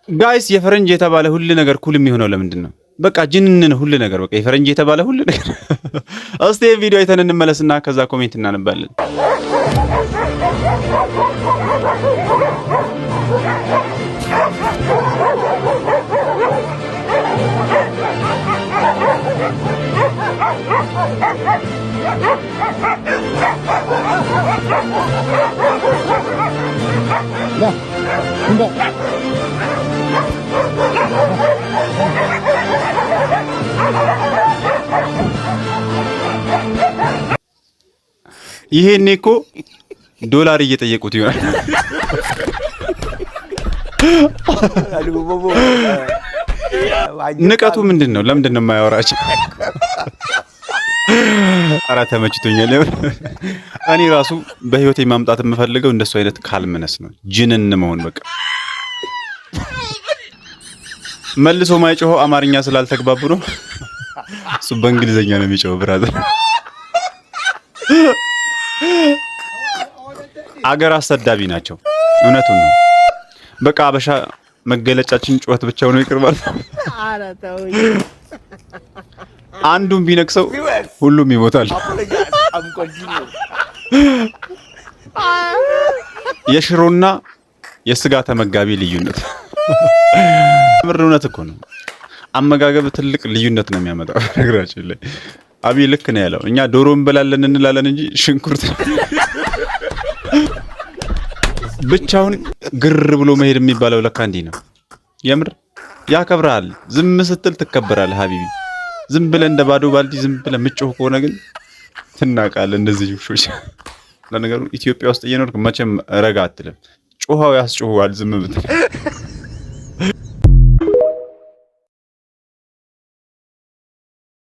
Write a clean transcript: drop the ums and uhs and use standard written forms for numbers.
ጋይስ የፈረንጅ የተባለ ሁሉ ነገር ኩል የሚሆነው ለምንድን ነው? በቃ ጅንን ሁሉ ነገር በቃ የፈረንጅ የተባለ ሁሉ ነገር። እስቲ ቪዲዮ አይተን እንመለስና ከዛ ኮሜንት እናነባለን። ይሄኔ እኮ ዶላር እየጠየቁት ይሆናል። ንቀቱ ምንድነው? ለምንድነው የማያወራቸው? ኧረ ተመችቶኛል። እኔ ራሱ በህይወቴ ማምጣት የምፈልገው እንደሱ አይነት ካልምነስ ነው። ጅንን መሆን በቃ መልሶ ማይጮኸው አማርኛ ስላልተግባቡ ነው። እሱ በእንግሊዘኛ ነው የሚጮኸው። ብራዘር አገር አሰዳቢ ናቸው። እውነቱን ነው። በቃ አበሻ መገለጫችን ጩኸት ብቻ ሆኖ ይቅርባል። አንዱን ቢነክሰው ሁሉም ይሞታል። የሽሮና የስጋ ተመጋቢ ልዩነት ምር እውነት እኮ ነው። አመጋገብ ትልቅ ልዩነት ነው የሚያመጣው። ነገራችን ላይ አብይ ልክ ነው ያለው። እኛ ዶሮ እንበላለን እንላለን እንጂ ሽንኩርት ብቻውን ግር ብሎ መሄድ የሚባለው ለካ እንዲህ ነው። የምር ያከብራል። ዝም ስትል ትከበራለህ ሀቢቢ። ዝም ብለህ እንደ ባዶ ባልዲ ዝም ብለህ ምጮህ ከሆነ ግን ትናቃለህ። እንደዚህ ውሾች ለነገሩ ኢትዮጵያ ውስጥ እየኖርክ መቼም ረጋ አትልም። ጮሃው ያስጮህዋል ዝም ብትል